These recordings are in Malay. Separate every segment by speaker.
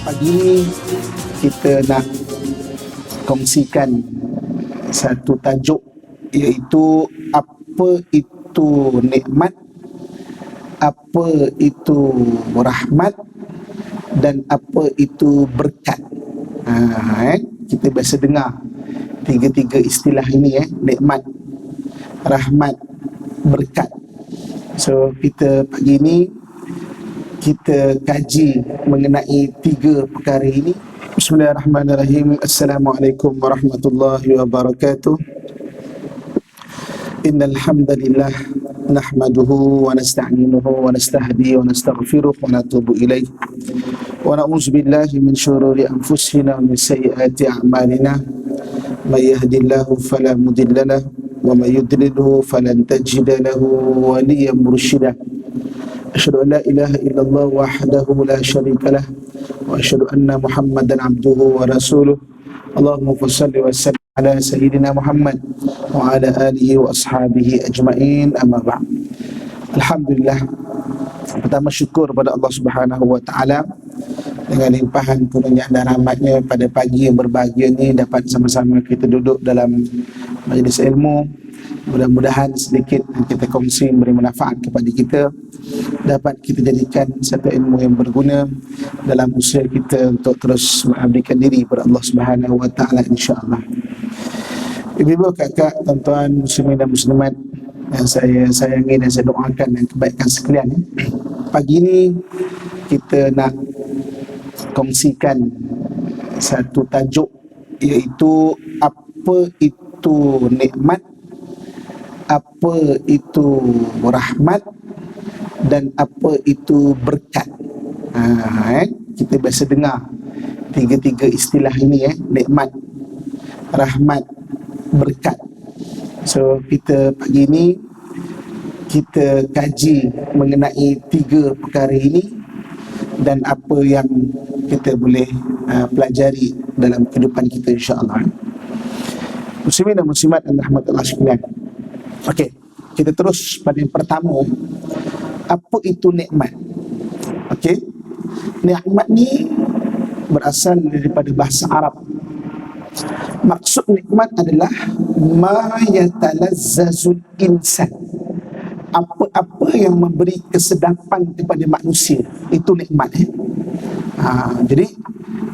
Speaker 1: Pagi ni kita nak kongsikan satu tajuk, iaitu apa itu nikmat, apa itu rahmat, dan apa itu berkat. Kita biasa dengar tiga-tiga istilah ini, nikmat, rahmat, berkat. So kita pagi ni kita kaji mengenai tiga perkara ini. Bismillahirrahmanirrahim. Assalamualaikum warahmatullahi wabarakatuh. Innal hamdalillah nahmaduhu wa nasta'inuhu wa nastahdi wa nastaghfiruh wa natubu ilaih. Wa na'udzu billahi min syururi anfusina wa min sayyiati a'malina. May yahdihillahu fala mudilla lahu wa may yudlilhu falan tajida lahu waliyyan mursyida. Asyhadu an la ilaha illallah wahdahu la syarika lah wa asyhadu anna Muhammadan abduhu wa rasuluh. Allahumma shalli wa sallim ala sayyidina Muhammad wa ala alihi wa ashabihi ajma'in, amma ba'd. Alhamdulillah, pertama syukur pada Allah Subhanahu wa taala dengan limpahan kurnia dan rahmatnya pada pagi yang berbahagia ni dapat sama-sama kita duduk dalam majlis ilmu. Mudah-mudahan sedikit yang kita kongsi beri manfaat kepada kita, dapat kita jadikan satu ilmu yang berguna dalam usaha kita untuk terus mengabdikan diri kepada Allah Subhanahu wa taala, insya-Allah. Ibu-ibu, kakak, tuan-tuan muslimin dan muslimat yang saya sayangi dan saya doakan yang kebaikan sekalian, pagi ini kita nak kongsikan satu tajuk, iaitu apa itu nikmat, apa itu rahmat, dan apa itu berkat. Kita biasa dengar tiga-tiga istilah ini, nikmat, rahmat, berkat. So kita pagi ini kita kaji mengenai tiga perkara ini dan apa yang kita boleh pelajari dalam kehidupan kita, insya-Allah. Muslimin dan muslimat dan rahmatullah sekalian. Okey, kita terus pada yang pertama, apa itu nikmat? Okey, nikmat ni berasal daripada bahasa Arab. Maksud nikmat adalah ma yatalazzazul insan, apa-apa yang memberi kesedapan kepada manusia, itu nikmat. Jadi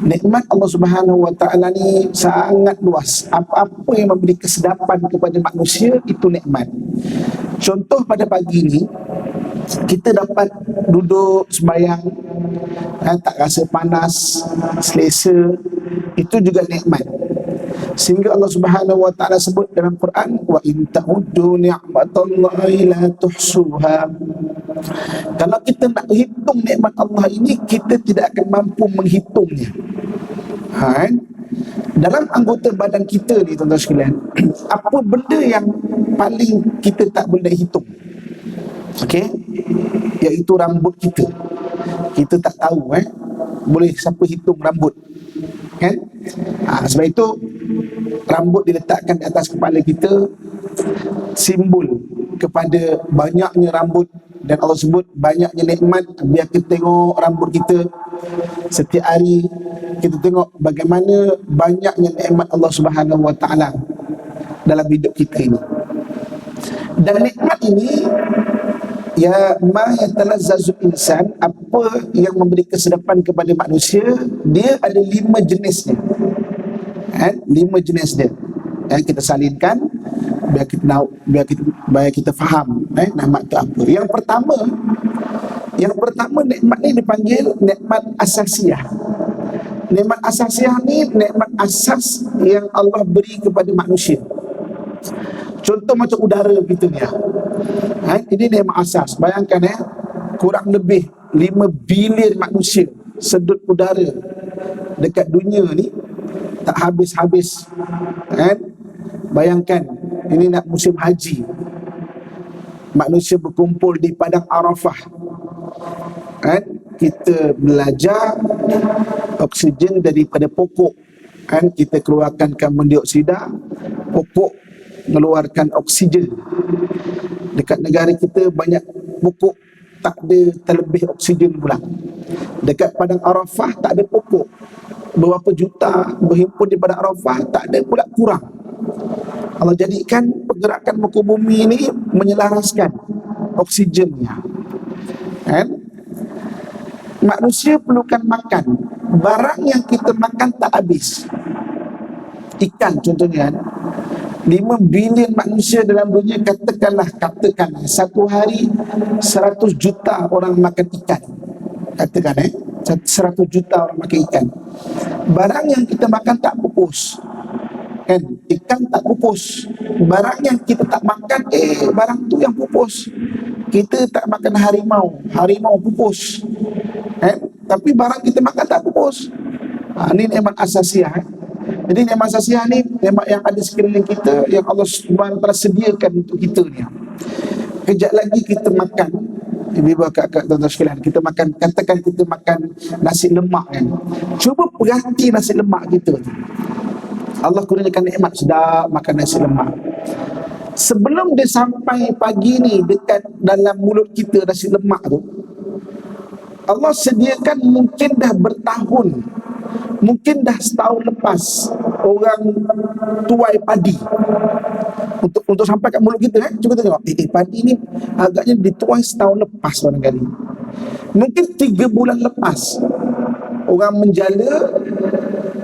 Speaker 1: nikmat Allah Subhanahu wa taala ni sangat luas. Apa-apa yang memberi kesedapan kepada manusia, itu nikmat. Contoh, pada pagi ni kita dapat duduk sembahyang, tak rasa panas, selesa, itu juga nikmat. Sehingga Allah Subhanahu wa taala sebut dalam Quran, wa in ta'uddu ni'matallahi la tuhsuha. Kalau kita nak hitung nikmat Allah ini, kita tidak akan mampu menghitungnya. Dalam anggota badan kita ni, tuan-tuan sekalian, apa benda yang paling kita tak boleh hitung? Okey, iaitu rambut kita. Kita tak tahu boleh siapa hitung rambut, kan? Sebab itu rambut diletakkan di atas kepala kita, simbol kepada banyaknya rambut. Dan Allah sebut banyaknya nikmat. Biar kita tengok rambut kita setiap hari, kita tengok bagaimana banyaknya nikmat Allah Subhanahu wa taala dalam hidup kita ini. Dan nikmat ini, ya ma yatalazzazul insan, apa yang memberi kesedapan kepada manusia, dia ada 5 jenisnya. 5 jenis dia. Kita salinkan biar kita faham nikmat itu apa. Yang pertama nikmat ni dipanggil nikmat asasiyah. Nikmat asasiyah ni nikmat asas yang Allah beri kepada manusia. Contoh macam udara kita ni. Ini nikmat asas. Bayangkan kurang lebih 5 bilion manusia sedut udara dekat dunia ni tak habis-habis. Bayangkan, ini nak musim haji, manusia berkumpul di padang Arafah. Kita belajar oksigen daripada pokok. Kita keluarkan karbon dioksida, pokok mengeluarkan oksigen. Dekat negara kita banyak pokok tak ada terlebih oksigen pula. Dekat padang Arafah tak ada pokok, berapa juta berhimpun di padang Arafah, tak ada pula kurang. Allah jadikan pergerakan muka bumi ini menyelaraskan oksigennya, kan? Manusia perlukan makan, barang yang kita makan tak habis. Ikan contohnya, 5 bilion manusia dalam dunia, katakanlah satu hari 100 juta orang makan ikan. Katakan 100 juta orang makan ikan. Barang yang kita makan tak pupus, kan? Ikan tak pupus. Barang yang kita tak makan, barang tu yang pupus. Kita tak makan harimau pupus, kan? Tapi barang kita makan tak pupus. Ini nikmat asasiah. Jadi nikmat asasiah ni nikmat yang ada sekeliling kita, yang Allah Subhanahu Wa Taala sediakan untuk kita ni. Kejap lagi kita makan, ibu kakak tuan-tuan sekalian, kita makan, katakan kita makan nasi lemak, kan? Cuba perhati nasi lemak kita. Allah kurniakan nikmat sedap makan nasi lemak. Sebelum dia sampai pagi ni dekat dalam mulut kita nasi lemak tu, Allah sediakan mungkin dah bertahun, mungkin dah setahun lepas orang tuai padi untuk sampai kat mulut kita. Cuba tengok, padi ni agaknya dituai setahun lepas barangkali. Mungkin 3 bulan lepas orang menjala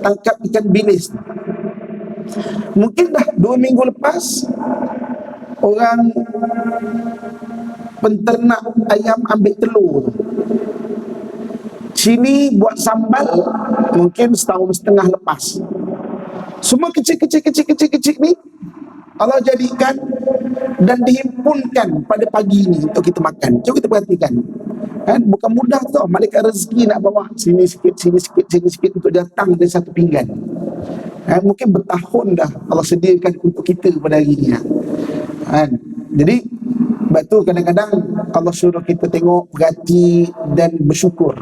Speaker 1: tangkap ikan bilis. Mungkin dah 2 minggu lepas orang penternak ayam ambil telur. Sini buat sambal mungkin setahun setengah lepas. Semua kecil ni Allah jadikan dan dihimpunkan pada pagi ni untuk kita makan. Cuba kita perhatikan, kan? Bukan mudah tau malaikat rezeki nak bawa sini sikit untuk datang dari satu pinggan. Mungkin bertahun dah Allah sediakan untuk kita pada hari ni, kan? Jadi sebab tu kadang-kadang Allah suruh kita tengok, perhati dan bersyukur.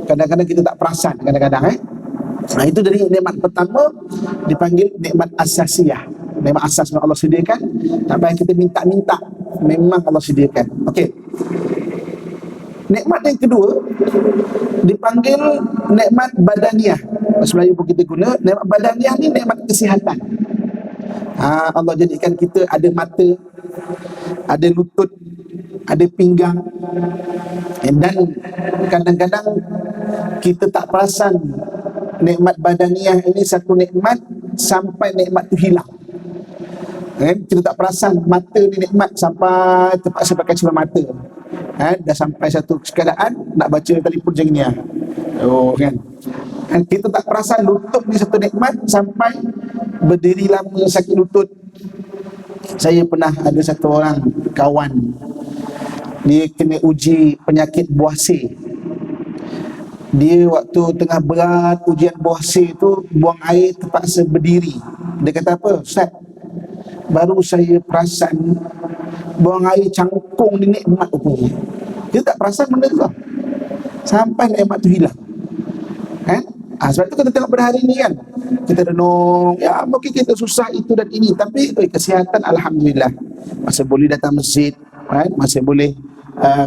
Speaker 1: Kadang-kadang kita tak perasan, kadang-kadang itu dari nikmat pertama, dipanggil nikmat asasiyah. Nikmat asas yang Allah sediakan, tak payah kita minta-minta, memang Allah sediakan. Okey. Nikmat yang kedua dipanggil nikmat badaniah. Bahasa Melayu pun kita guna. Nikmat badaniah ni nikmat kesihatan. Allah jadikan kita ada mata, ada lutut, ada pinggang, dan kadang-kadang kita tak perasan nikmat badaniah ini satu nikmat sampai nikmat tu hilang. Kita tak perasan mata ni nikmat sampai terpaksa pakai cermin mata. Dah sampai satu keadaan nak baca telefon macam ni. Kan? Kita tak perasan lutut ni satu nikmat sampai berdiri lama sakit lutut. Saya pernah ada satu orang kawan, dia kena uji penyakit buasir. Dia waktu tengah berat ujian buasir tu, buang air terpaksa berdiri. Dia kata apa? Ustaz, baru saya perasan buang air cangkung ni nikmat rupanya. Dia tak perasan benda tu sampai nikmat tu hilang, kan? Sebab tu kita tengok pada hari ni, kan, kita renung, ya mungkin kita susah itu dan ini, tapi kesihatan Alhamdulillah, masih boleh datang masjid, kan? Masih boleh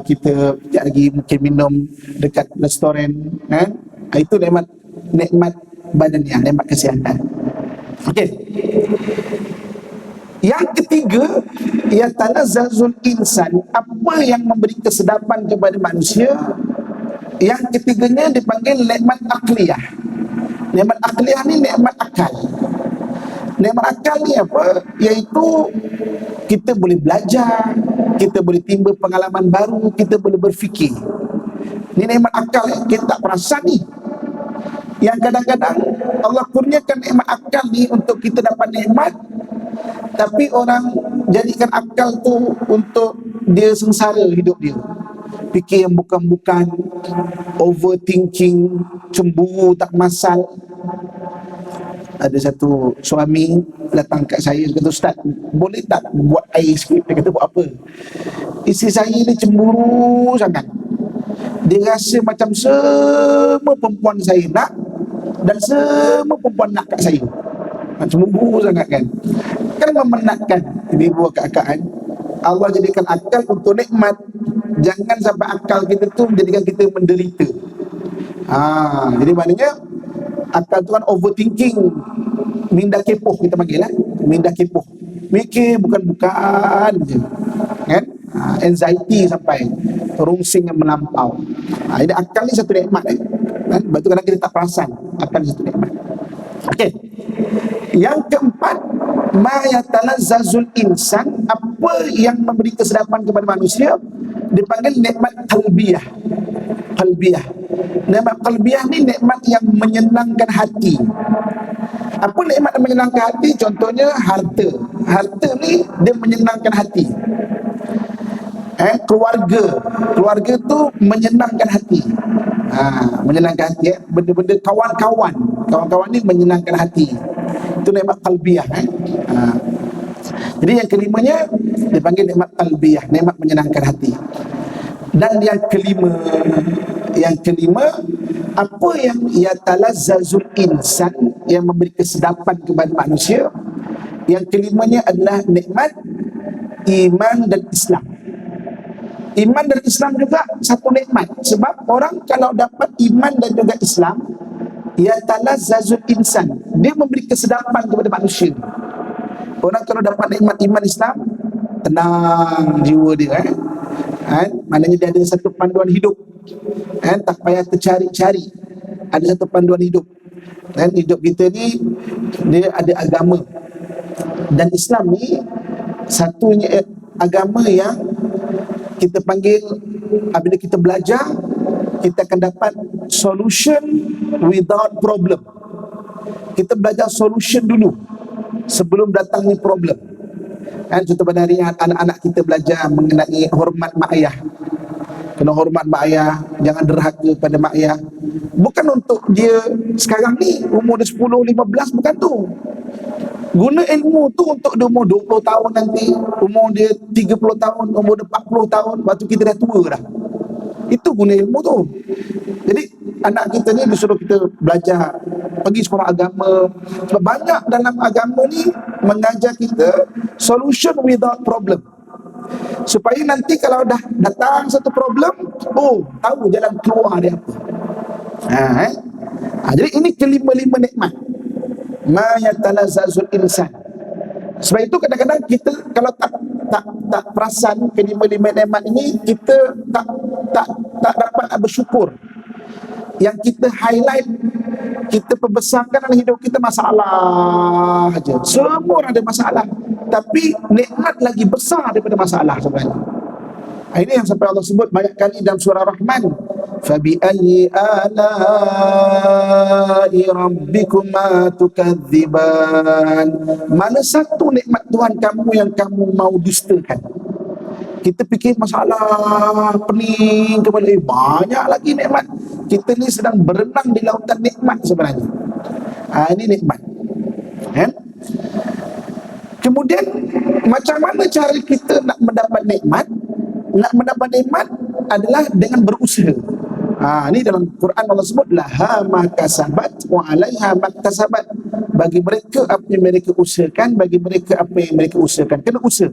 Speaker 1: kita sekejap lagi mungkin minum dekat restoran, kan? Itu nikmat badannya, nikmat kesihatan. Okey. Yang ketiga, ya tanazzazul insan, apa yang memberi kesedapan kepada manusia. Yang ketiganya dipanggil nikmat akliyah. Nikmat akliyah ni nikmat akal. Nikmat akal ni apa? Iaitu kita boleh belajar, kita boleh timbul pengalaman baru, kita boleh berfikir. Ini nikmat akal yang kita tak perasan ni. Yang kadang-kadang Allah kurniakan nikmat akal ni untuk kita dapat nikmat, tapi orang jadikan akal tu untuk dia sengsara hidup dia. Fikir yang bukan-bukan, overthinking, cemburu tak masal. Ada satu suami datang kat saya, dia kata, Ustaz, boleh tak buat air sikit? Dia kata, buat apa? Isteri saya ni cemburu sangat. Dia rasa macam semua perempuan saya nak, dan semua perempuan nak kat saya. Cemburu sangat, kan? Kan memenatkan ibu-ibu kakak, kan? Allah jadikan akal untuk nikmat. jangan sampai akal kita tu menjadikan kita menderita. Jadi maknanya akal tu kan overthinking, minda kepoh kita panggil minda kepoh, mikir bukan-bukan je kan. Anxiety sampai rungsing yang melampau. Jadi akal ni satu nikmat kan. Sebab tu kadang kita tak perasan akal ni satu nikmat. Okey. Yang keempat, ma yatalazzazul insan, apa yang memberi kesedapan kepada manusia, dipanggil nikmat qalbiyah. Qalbiyah. Nikmat qalbiyah ni nikmat yang menyenangkan hati. Apa nikmat yang menyenangkan hati? Contohnya harta. Harta ni dia menyenangkan hati. Keluarga tu menyenangkan hati. Menyenangkan hati. Benda-benda kawan-kawan ni menyenangkan hati. Itu nikmat qalbiyah. Jadi yang kelimanya dipanggil nikmat qalbiyah, nikmat menyenangkan hati. Dan yang kelima, apa yang yatalazzazul insan, yang memberi kesedapan kepada manusia, yang kelimanya adalah nikmat iman dan Islam. Iman dan Islam juga satu nikmat. Sebab orang kalau dapat iman dan juga Islam, yatalazzazul insan, dia memberi kesedapan kepada manusia. Orang kalau dapat nikmat iman Islam, tenang jiwa dia maknanya dia ada satu panduan hidup. Tak payah tercari-cari, ada satu panduan hidup. Hidup kita ni dia ada agama. Dan Islam ni satunya agama yang kita panggil, apabila kita belajar, kita akan dapat solution without problem. Kita belajar solution dulu sebelum datangnya problem. Contoh pada hari anak-anak kita belajar mengenai hormat mak ayah. Kena hormat mak ayah, jangan derhaka pada mak ayah. Bukan untuk dia sekarang ni umur dia 10, 15, bukan tu. Guna ilmu tu untuk dia umur 20 tahun nanti, umur dia 30 tahun, umur dia 40 tahun, waktu kita dah tua dah. Itu guna ilmu tu. Jadi anak kita ni disuruh kita belajar, pergi sekolah agama. Sebab banyak dalam agama ni mengajar kita solution without problem. Supaya nanti kalau dah datang satu problem, tahu jalan keluar dia apa. Jadi ini kelima-lima nikmat. Ma yatalazzazul insan. Sebab itu kadang-kadang kita kalau tak perasan kelima-lima nikmat ini, kita tak dapat bersyukur. Yang kita highlight, kita perbesarkan dalam hidup kita masalah aja. Semua orang ada masalah, tapi nikmat lagi besar daripada masalah sebenarnya. Ini yang sampai Allah sebut banyak kali dalam surah Rahman, fabi ayyi ala'i rabbikuma tukadziban. Mana satu nikmat Tuhan kamu yang kamu mau dustakan? Kita fikir masalah, pening kepada banyak lagi nikmat. Kita ni sedang berenang di lautan nikmat sebenarnya. Ini nikmat. Kemudian macam mana cara kita nak mendapat nikmat? Nak mendapat nikmat adalah dengan berusaha. Ini dalam Quran Allah sebut laha ma kasabat wa 'alaiha maktasabat. Bagi mereka apa yang mereka usahakan, bagi mereka apa yang mereka usahakan. Kena usaha.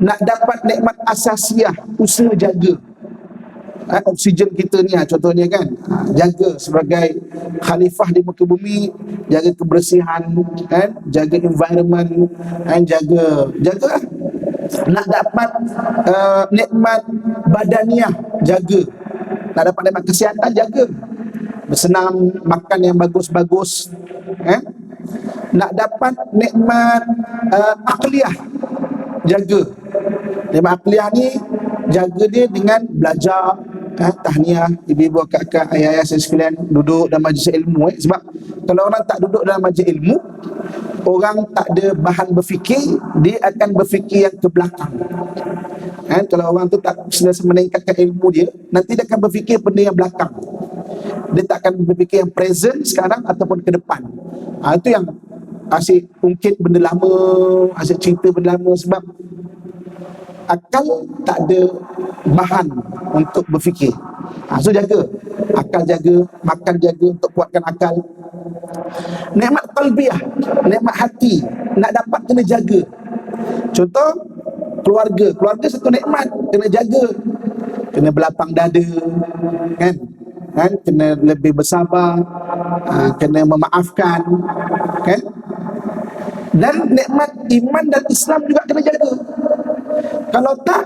Speaker 1: Nak dapat nikmat asasiah, usaha jaga. Oksigen kita ni contohnya kan, jaga sebagai khalifah di muka bumi, jaga kebersihan, jaga environment, jaga. Nak dapat nikmat badaniah, jaga. Nak dapat nikmat kesihatan, jaga. Bersenam, makan yang bagus-bagus. Nak dapat nikmat akliyah, jaga. Nikmat akliyah ni jaga dia dengan belajar, tahniah, ibu-ibu, kakak, ayah-ayah saya sekalian, duduk dalam majlis ilmu. Sebab kalau orang tak duduk dalam majlis ilmu, orang tak ada bahan berfikir, dia akan berfikir yang ke belakang. Kalau orang tu tak sentiasa meningkatkan ilmu dia, nanti dia akan berfikir benda yang belakang. Dia tak akan berfikir yang present sekarang ataupun ke depan. Itu yang asyik ungkit benda lama, asyik cerita benda lama. Sebab akal tak ada bahan untuk berfikir. So jaga akal, jaga makan, jaga untuk kuatkan akal. Nikmat qalbiyah, nikmat hati, nak dapat kena jaga. Contoh keluarga satu nikmat, kena jaga. kena berlapang dada, kan? Kena lebih bersabar, kena memaafkan, kan? Dan nikmat iman dan Islam juga kena jaga. Kalau tak,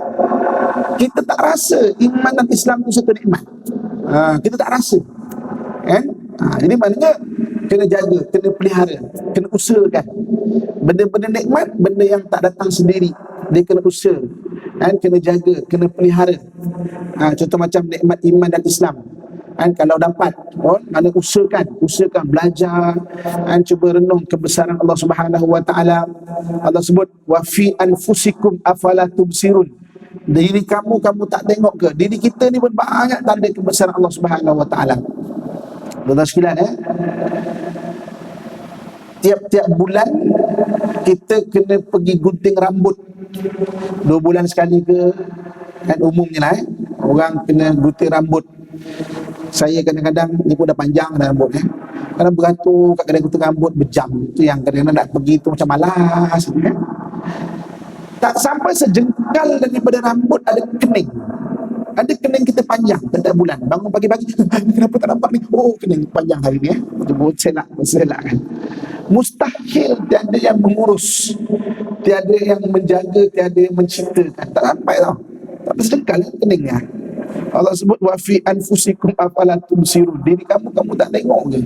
Speaker 1: kita tak rasa iman dan Islam itu satu nikmat. Kita tak rasa, kan? Jadi maknanya kena jaga, kena pelihara, kena usahakan. Benda-benda nikmat, benda yang tak datang sendiri, dia kena usaha, kan? Kena jaga, kena pelihara. Contoh macam nikmat iman dan Islam, kan? Kalau dapat, mana usahakan belajar, kan? Cuba renung kebesaran Allah Subhanahu wa taala. Allah sebut wa fi anfusikum afala tubsirun. Diri kamu tak tengok ke? Diri kita ni pun banyak tanda kebesaran Allah Subhanahu wa taala. Tuan-tuan sekalian, tiap-tiap bulan kita kena pergi gunting rambut 2 bulan sekali ke, kan? Umumnya lah, orang kena gunting rambut. Saya kadang-kadang ni pun dah panjang dah rambut, kadang beratur kat kedai gunting rambut berjam. Itu yang kadang-kadang nak pergi tu macam malas, kan? Tak sampai sejengkal daripada rambut ada kening. Ada kening kita panjang setiap bulan. Bangun pagi-pagi, kenapa tak nampak ni? Oh, kening panjang hari ni, selak kan. Mustahil tiada yang mengurus, tiada yang menjaga, tiada yang menciptakan. Tak sampai tau. Tak sejengkal keningnya. Allah sebut wa fi anfusikum afala tubsirun. Diri kamu tak tengok ke?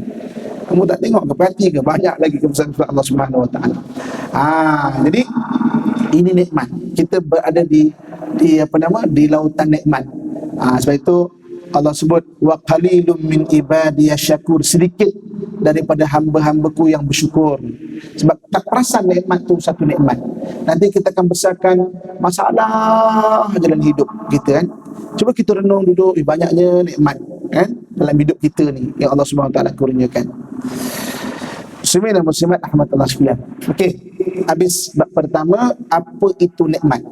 Speaker 1: Kamu tak tengok ke? Perhati ke? Banyak lagi kebesaran Allah Subhanahu wa taala. Jadi ini nikmat. Kita berada di lautan nikmat. Sebab itu Allah sebut wa qalilum min ibadiyasy syakur. Sedikit daripada hamba-hambaku yang bersyukur. Sebab tak perasan nikmat tu satu nikmat. Nanti kita akan besarkan masalah jalan hidup kita, kan? Cuba kita renung duduk, banyaknya nikmat, kan, dalam hidup kita ni yang Allah Subhanahu Wa Taala kurniakan. Muslimin dan muslimat rahmatullah sekalian. Okey, habis bab pertama, apa itu nikmat.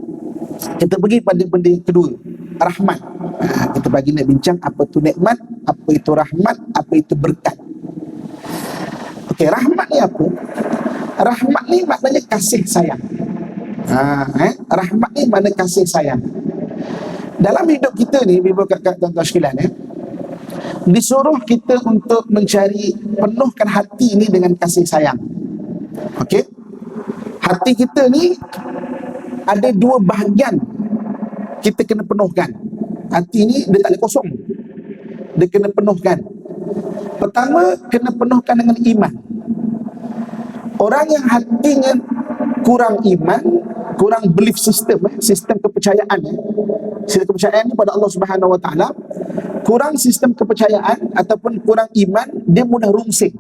Speaker 1: Kita pergi pada benda yang kedua, rahmat. Kita bagi nak bincang apa itu nikmat, apa itu rahmat, apa itu berkat. Okey, rahmat ni apa? Rahmat ni maknanya kasih sayang. Rahmat ni makna kasih sayang. Dalam hidup kita ni, ibu kakak tuan-tuan sekalian, disuruh kita untuk mencari, penuhkan hati ni dengan kasih sayang. Okey, hati kita ni ada 2 bahagian kita kena penuhkan. Hati ni dia tak boleh kosong, dia kena penuhkan. Pertama, kena penuhkan dengan iman. Orang yang hatinya kurang iman, kurang belief system, sistem kepercayaan, sistem kepercayaan ni pada Allah Subhanahu Wa Taala, kurang sistem kepercayaan ataupun kurang iman, dia mudah rungsing.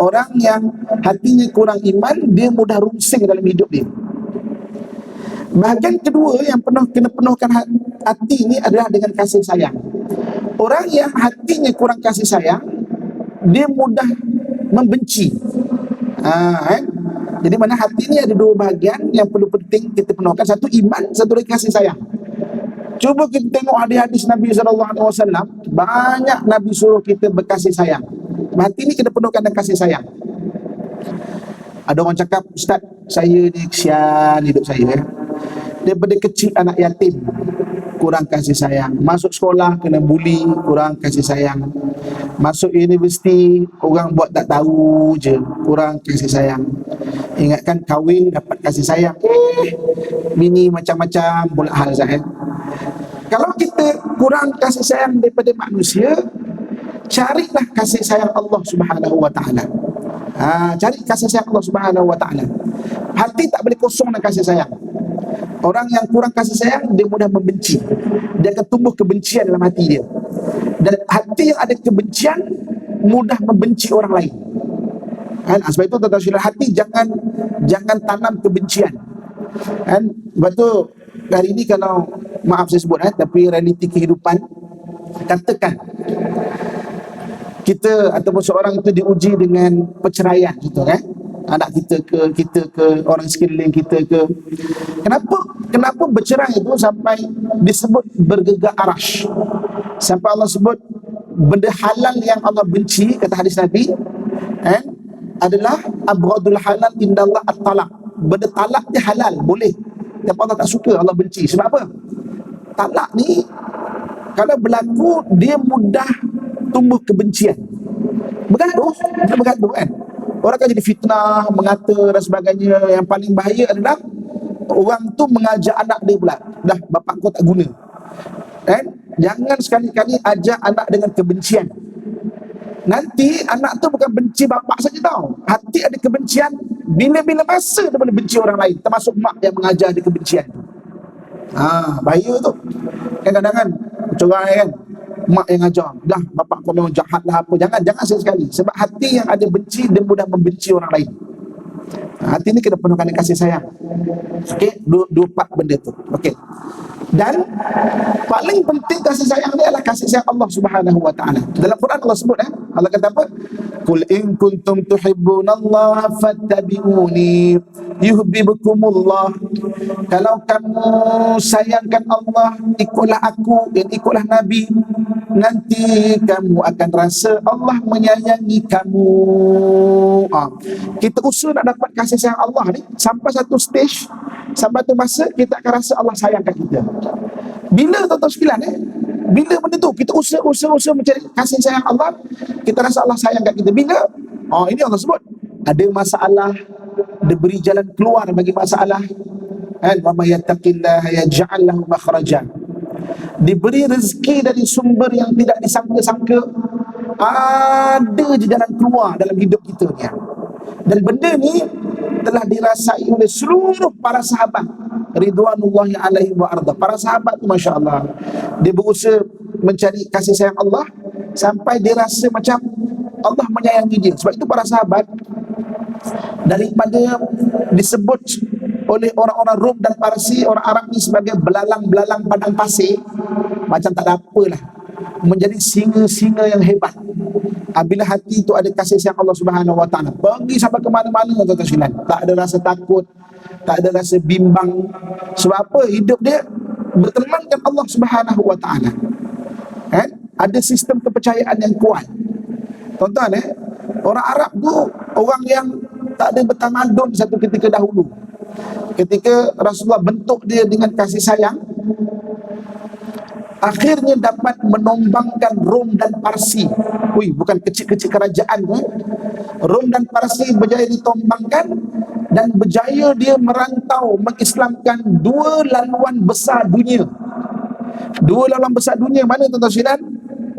Speaker 1: Orang yang hatinya kurang iman, dia mudah rungsing dalam hidup dia. Bahagian kedua yang kena penuhkan hati ni adalah dengan kasih sayang. Orang yang hatinya kurang kasih sayang, dia mudah membenci. Jadi mana hati ni ada 2 bahagian yang perlu penting kita penuhkan. Satu iman, satu lagi kasih sayang. Cuba kita tengok hadis-hadis Nabi SAW. Banyak Nabi suruh kita berkasih sayang. Hati ni kena penuhkan dengan kasih sayang. Ada orang cakap, Ustaz, saya ni kesian hidup saya. Daripada kecil anak yatim, kurang kasih sayang. Masuk sekolah kena bully, kurang kasih sayang. Masuk universiti, orang buat tak tahu je, kurang kasih sayang. Ingatkan kahwin dapat kasih sayang, bini macam-macam pula hal saya. Kalau kita kurang kasih sayang daripada manusia, carilah kasih sayang Allah Subhanahu Wa Taala. Cari kasih sayang Allah Subhanahu Wa Taala. Hati tak boleh kosong dengan kasih sayang. Orang yang kurang kasih sayang, dia mudah membenci. Dia akan tumbuh kebencian dalam hati dia. Dan hati yang ada kebencian mudah membenci orang lain. Sebab itu tuan-tuan sekalian, hati jangan tanam kebencian. Sebab tu hari ini kalau, maaf saya sebut, tapi realiti kehidupan, katakan kita ataupun seorang itu diuji dengan perceraian, contoh, anak kita ke orang sekeliling kita ke. Kenapa bercerai itu sampai disebut bergegar arash, sampai Allah sebut benda halal yang Allah benci, kata hadis Nabi, adalah abghadul halal indallah at-talaq. Benda talak dia halal, boleh, tapi Allah tak suka, Allah benci. Sebab apa? talak ni kalau berlaku, dia mudah tumbuh kebencian. Bergaduh kan. Orang akan jadi fitnah, mengata dan sebagainya. Yang paling bahaya adalah orang tu mengajak anak dia pula, dah bapak kau tak guna. Kan? Jangan sekali-kali ajak anak dengan kebencian. Nanti anak tu bukan benci bapak saja tau. Hati ada kebencian, bila-bila masa dia boleh benci orang lain, termasuk mak yang mengajar dia kebencian tu. Bahaya tu. Kadang-kadang cerai kan, mak yang ajar, dah bapak kau memang jahat lah apa. Jangan sekali-sekali. Sebab hati yang ada benci, dia mudah membenci orang lain. Hati ni kena penuhkan dengan kasih sayang. Okey, dua part benda tu. Okey. Dan paling penting kasih sayang ni adalah kasih sayang Allah Subhanahu wa taala. Dalam Quran Allah sebut Allah kata apa? Qul in kuntum tuhibbunallaha fattabi'uni yuhibbukumullah. Kalau kamu sayangkan Allah, ikutlah aku dan ikutlah Nabi, nanti kamu akan rasa Allah menyayangi kamu. Kita usaha nak dapat kasih sayang Allah ni sampai satu stage, sampai satu masa kita akan rasa Allah sayangkan kita. Bila tuan-tuan sekalian bila benda tu kita usaha mencari kasih sayang Allah, kita rasa Allah sayangkan kita. Bila ini Allah sebut ada masalah, dia beri jalan keluar bagi masalah. Wa may yattaqillaha yaj'al lahu makhrajan. Diberi rezeki dari sumber yang tidak disangka-sangka. Ada je jalan keluar dalam hidup kita ni. Dan benda ni telah dirasai oleh seluruh para sahabat ridwanullahi alaihi wa arda. Para sahabat tu masya-Allah, dia berusaha mencari kasih sayang Allah sampai dia rasa macam Allah menyayangi dia. Sebab itu para sahabat, daripada disebut oleh orang-orang Rom dan Parsi, orang Arab ni sebagai belalang-belalang padang pasir, macam tak ada apalah, menjadi singa-singa yang hebat. Bila hati itu ada kasih sayang Allah Subhanahu wa taala, pergi sampai ke mana-mana tuan-tuan sekalian, tak ada rasa takut, tak ada rasa bimbang. Sebab apa? Hidup dia bertemankan Allah Subhanahu wa taala. Ada sistem kepercayaan yang kuat. Tuan-tuan orang Arab tu orang yang tak ada bertamadun satu ketika dahulu. Ketika Rasulullah bentuk dia dengan kasih sayang, akhirnya dapat menombangkan Rom dan Parsi. Bukan kecil-kecil kerajaan. Rom dan Parsi berjaya ditombangkan, dan berjaya dia merantau mengislamkan dua laluan besar dunia. Dua laluan besar dunia mana tuan-tuan sekalian?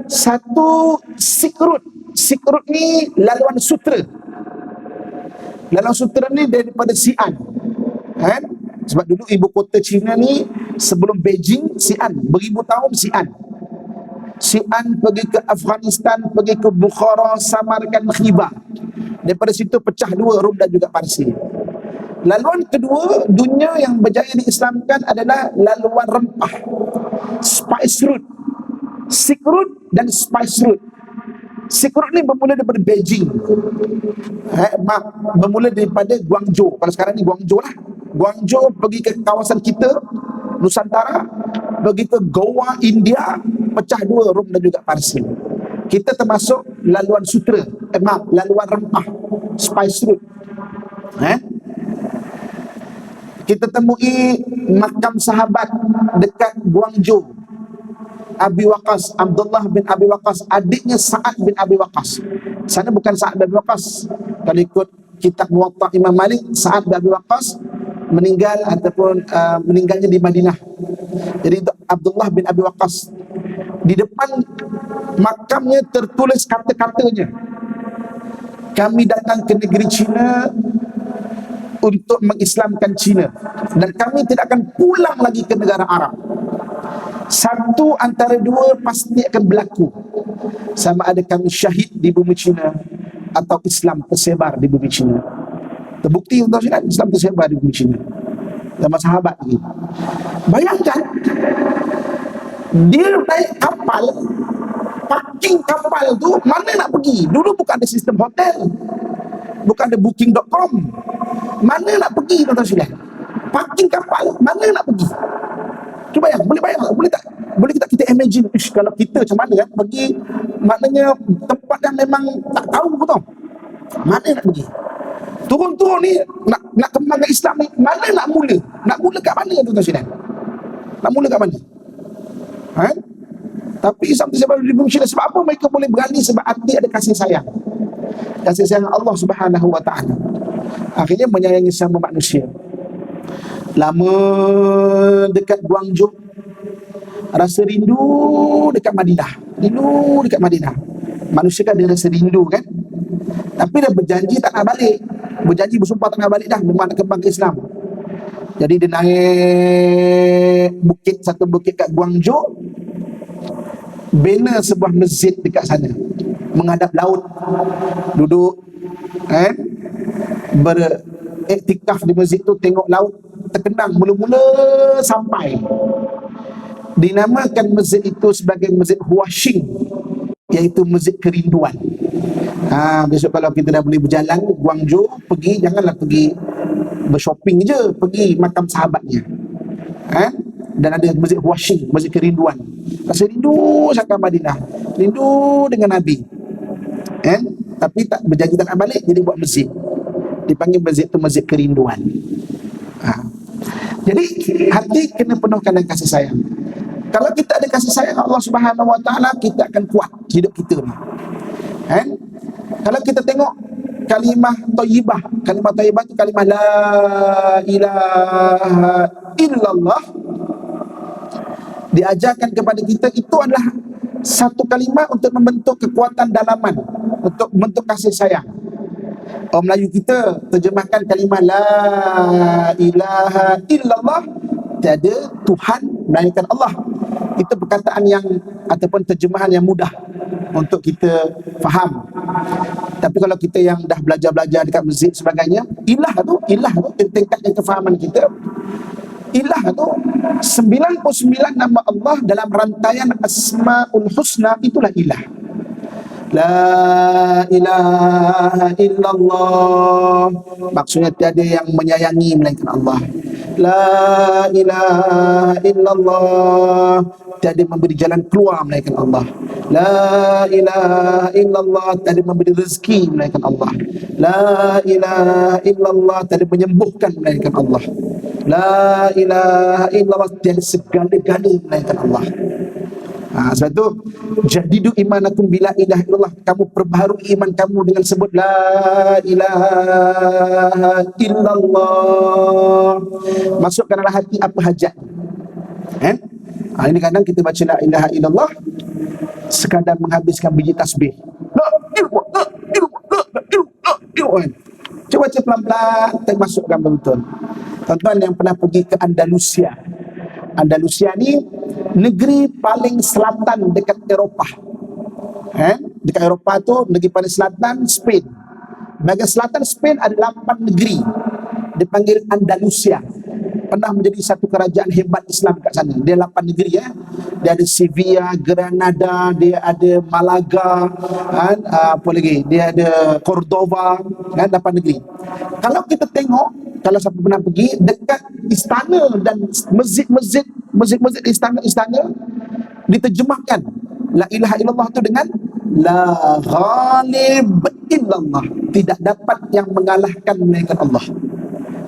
Speaker 1: Satu Silk Road. Silk Road ni laluan sutera. Laluan sutera ni daripada Xi'an. Sebab dulu ibu kota China ni sebelum Beijing, Xi'an, beribu tahun Xi'an. Xi'an pergi ke Afghanistan, pergi ke Bukhara, Samarkand, Khibar. Daripada situ pecah dua, Rom dan juga Parsi. Laluan kedua dunia yang berjaya diislamkan adalah laluan rempah, Spice Route. Silk Road dan Spice Route. Silk Road ni bermula daripada Beijing, bermula daripada Guangzhou. Kalau sekarang ni Guangzhou lah. Guangzhou pergi ke kawasan kita Nusantara, pergi ke Goa, India, pecah dua, Rom dan juga Parsi. Kita termasuk laluan sutera, laluan rempah, Spice Route. Kita temui makam sahabat dekat Guangzhou. Abi Waqqas, Abdullah bin Abi Waqqas, adiknya Sa'ad bin Abi Waqqas. Sana bukan Sa'ad bin Abi Waqqas. Kalau ikut kitab Muwatta Imam Malik, Sa'ad bin Abi Waqqas meninggal ataupun meninggalnya di Madinah. Jadi itu Abdullah bin Abi Waqqas. Di depan makamnya tertulis kata-katanya, kami datang ke negeri China untuk mengislamkan China, dan kami tidak akan pulang lagi ke negara Arab. Satu antara dua pasti akan berlaku, sama ada kami syahid di bumi China atau Islam tersebar di bumi China. Terbukti untuk Islam tersebar di bumi China. Zaman sahabat lagi. Bayangkan, dia naik kapal, parking kapal tu mana nak pergi? Dulu bukan ada sistem hotel, bukan ada booking.com. Mana nak pergi tuan-tuan sekalian? Parking kapal, mana nak pergi? Cuba bayang, boleh bayang tak? Boleh tak? Boleh kita imagine, kalau kita macam mana kan pergi, maknanya tempat yang memang tak tahu pun tau. Mana nak pergi? Turun-turun ni nak kembangkan Islam ni, mana nak mula? Nak mula kat mana tuan-tuan sekalian? Nak mula kat mana? Ha? Tapi sampai sebab dibenci. Sebab apa mereka boleh berani? Sebab hati ada kasih sayang. Kasih sayang Allah Subhanahu wa taala. Akhirnya menyayangi sama manusia. Lama dekat Guangzhou, rasa rindu dekat Madinah. Rindu dekat Madinah. Manusia kan dia rasa rindu kan. Tapi dia berjanji tak nak balik. Berjanji bersumpah tak nak balik dah. Memang nak kembang ke Islam. Jadi dia naik bukit, satu bukit kat Guangzhou, bina sebuah masjid dekat sana, menghadap laut. Duduk beriktikaf di masjid tu, tengok laut, terkenang mula-mula sampai. Dinamakan masjid itu sebagai Masjid Huaxing, iaitu masjid kerinduan. Besok kalau kita dah boleh berjalan Guangzhou, pergi, janganlah pergi bershopping je, pergi makam sahabatnya. Dan ada Masjid Huaxing, masjid kerinduan. Rasa rindu sangat Madinah, rindu dengan Nabi. Tapi tak berjanji tak nak balik, jadi buat masjid. Dipanggil masjid tu masjid kerinduan. Jadi hati kena penuhkan dengan kasih sayang. Kalau kita ada kasih sayang Allah Subhanahu wa taala, kita akan kuat hidup kita ni. Kalau kita tengok kalimah thayyibah itu kalimah la ilaha illallah, diajarkan kepada kita, itu adalah satu kalimah untuk membentuk kekuatan dalaman, untuk membentuk kasih sayang. Orang Melayu kita terjemahkan kalimah la ilaha illallah, tiada Tuhan melainkan Allah. Itu perkataan yang ataupun terjemahan yang mudah untuk kita faham. Tapi kalau kita yang dah belajar dekat masjid sebagainya, ilah tu tingkatkan kefahaman kita. Ilah tu 99 nama Allah dalam rantaian Asmaul Husna, itulah ilah. La ilaha illallah, maksudnya tiada yang menyayangi melainkan Allah. La ilaha illallah, tiada memberi jalan keluar melainkan Allah. La ilaha illallah, tiada memberi rezeki melainkan Allah. La ilaha illallah, tiada menyembuhkan melainkan Allah. La ilaha illallah, tiada segala-gala melainkan Allah. Sebab tu jadidu imanakum bila ilaha illallah, kamu perbaharui iman kamu dengan sebut la ilaha illallah. Masukkan dalam hati apa hajat. Ini kadang kita baca la ilaha illallah sekadar menghabiskan biji tasbih. La ilallah, la ilallah, la ilallah, la ilallah. Cuba baca pelan-pelan, termasukkan betul. Tuan-tuan yang pernah pergi ke Andalusia. Andalusia ni negeri paling selatan dekat Eropah. Dekat Eropah tu, negeri paling selatan Spain. Bahagian selatan Spain ada 8 negeri, dipanggil Andalusia. Pernah menjadi satu kerajaan hebat Islam kat sana. Dia 8 negeri Dia ada Sevilla, Granada, dia ada Malaga, apa lagi? Dia ada Cordoba, 8 negeri. Kalau kita tengok, kalau siapa pernah pergi dekat istana dan masjid-masjid istana diterjemahkan la ilaha illallah tu dengan la ghalib illallah, tidak dapat yang mengalahkan melainkan Allah.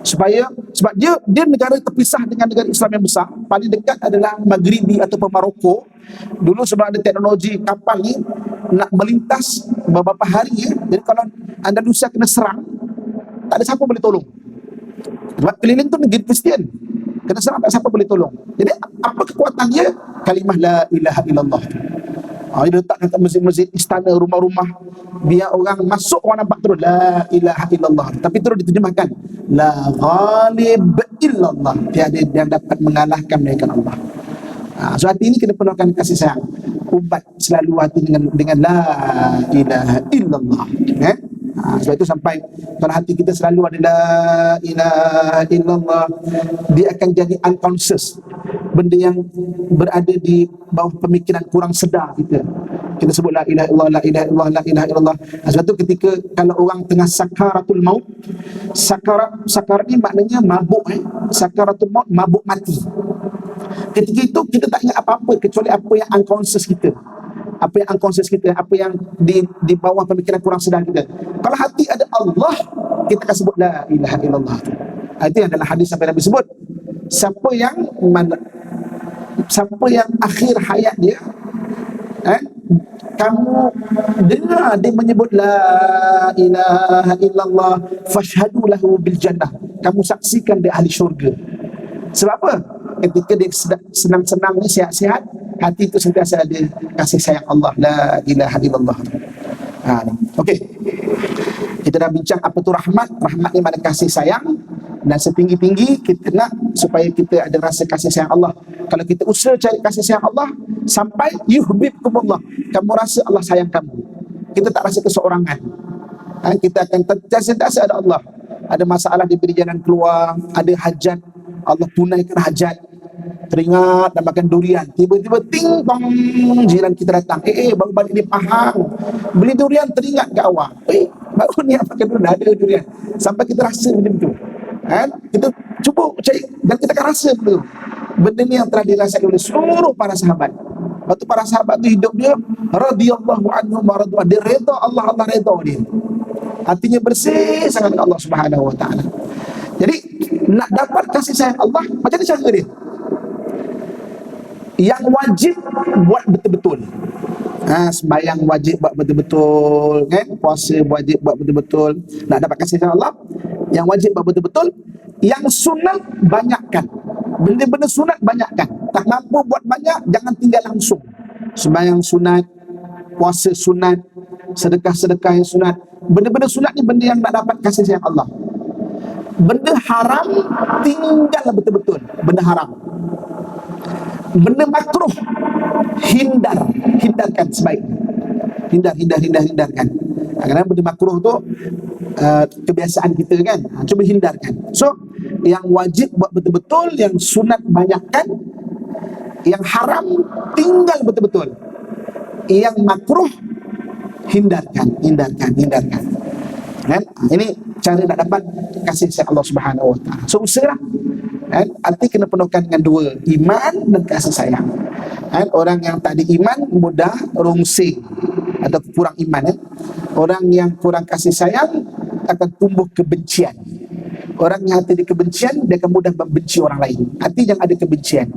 Speaker 1: Sebab dia negara terpisah dengan negara Islam yang besar. Paling dekat adalah Maghribi ataupun Maroko. Dulu sebab ada teknologi kapal ni nak melintas beberapa hari jadi kalau Andalusia kena serang, tak ada siapa boleh tolong. Sebab keliling tu negeri Kristian, kena serang tak siapa boleh tolong. Jadi apa kekuatan dia? Kalimah la ilaha illallah. Dia letakkan kat masjid-masjid, istana, rumah-rumah, biar orang masuk, orang nampak terus la ilaha illallah. Tapi terus diterjemahkan la ghalib illallah, tiada yang dapat mengalahkan melainkan Allah. So hati ini kena penuhkan kasih sayang. Ubat selalu hati dengan la ilaha illallah. Sebab itu sampai kalau hati kita selalu ada la ilaha illallah, dia akan jadi unconscious, benda yang berada di bawah pemikiran kurang sedar kita sebut la ilaha illallah, la ilaha illallah, la ilaha illallah. Sebab itu ketika kalau orang tengah sakaratul maut, sakarat ni maknanya mabuk, sakaratul maut, mabuk mati. Ketika itu kita tak ingat apa-apa kecuali apa yang unconscious kita, apa yang di bawah pemikiran kurang sedar kita. Kalau hati ada Allah, kita akan sebut la ilaha illallah. Itu yang dalam hadis sampai Nabi sebut, siapa yang siapa yang akhir hayat dia, kamu dengar dia menyebut la ilaha illallah fashhadu lahu bil jannah, kamu saksikan dia ahli syurga. Sebab apa? Ketika dia senang-senang ni, sihat-sihat, hati itu sentiasa ada kasih sayang Allah, la ilaha illallah. Okey, kita dah bincang apa tu rahmat. Rahmat ni mana kasih sayang, dan setinggi-tinggi kita nak supaya kita ada rasa kasih sayang Allah. Kalau kita usaha cari kasih sayang Allah sampai yuhibbukumullah, kamu rasa Allah sayang kamu, kita tak rasa keseorangan, kita akan sentiasa ada Allah. Ada masalah diberi jalan keluar, ada hajat Allah tunaikan hajat, teringat nak makan durian, tiba-tiba ting tong jiran kita datang, baru balik di Pahang beli durian, teringat ke awak, baru ni nak makan durian, ada durian, sampai kita rasa macam tu. Kita cuba cari dan kita akan rasa betul benda ni yang telah dirasakan oleh seluruh para sahabat. Waktu para sahabat tu hidup dia radhiyallahu anhum wa radu, dia redha Allah, Allah redha dia, hatinya bersih sangat dengan Allah Subhanahu wa taala. Jadi nak dapat kasih sayang Allah, macam mana cara dia? Yang wajib buat betul-betul. Sembahyang wajib buat betul-betul, kan? Puasa wajib buat betul-betul. Nak dapat kasih sayang Allah, yang wajib buat betul-betul. Yang sunat banyakkan. Benda-benda sunat banyakkan. Tak mampu buat banyak, jangan tinggal langsung. Sembahyang sunat, puasa sunat, sedekah-sedekah yang sunat. Benda-benda sunat ni benda yang nak dapat kasih sayang Allah. Benda haram tinggal betul-betul, benda haram. Benda makruh hindarkan sebaiknya. Hindarkan. Kadang-kadang benda makruh tu kebiasaan kita kan, cuba hindarkan. So yang wajib buat betul-betul, yang sunat banyakkan, yang haram tinggal betul-betul, yang makruh hindarkan. Kan? Ini cara nak dapat kasih sayang Allah Subhanahu wa taala. So usahalah. Arti kena penuhkan dengan dua, iman dan kasih sayang. Orang yang tak ada iman mudah rungsing atau kurang iman. Orang yang kurang kasih sayang akan tumbuh kebencian. Orang yang hati di kebencian, dia akan mudah membenci orang lain. Hati yang ada kebencian,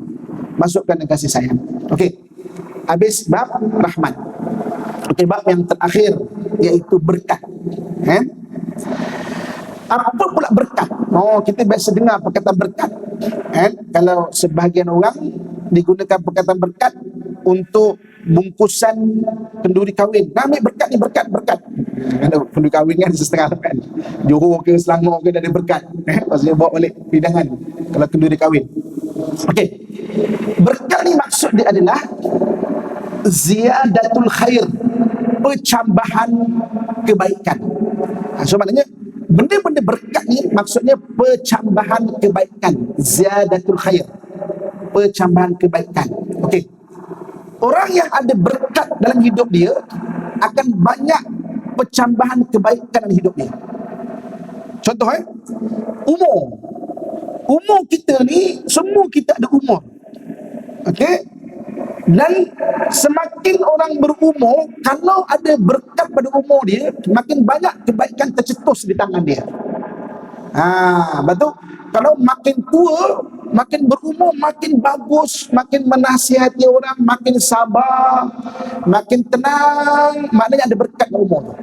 Speaker 1: masukkan dengan kasih sayang. Okey, habis bab rahmat. Okey, bab yang terakhir iaitu berkat. Apa pula berkat? Kita biasa dengar perkataan berkat. Kalau sebahagian orang digunakan perkataan berkat untuk bungkusan kenduri kahwin. Ambil berkat ni, berkat. Ada kenduri kahwin kan setengah kan. Johor ke Selangor ke ada berkat. Maksudnya bawa balik hidangan kalau kenduri kahwin. Okey. Berkat ni maksud dia adalah ziyadatul khair, percambahan kebaikan. So maknanya benda-benda berkat ni maksudnya percambahan kebaikan, ziyadatul khair, percambahan kebaikan. Okey. Orang yang ada berkat dalam hidup dia akan banyak percambahan kebaikan dalam hidup dia. Contoh umur kita ni, semua kita ada umur. Okey. Dan semakin orang berumur, kalau ada berkat pada umur dia, makin banyak kebaikan tercetus di tangan dia. Betul. Kalau makin tua, makin berumur, makin bagus, makin menasihati orang, makin sabar, makin tenang, maknanya ada berkat pada umur tu.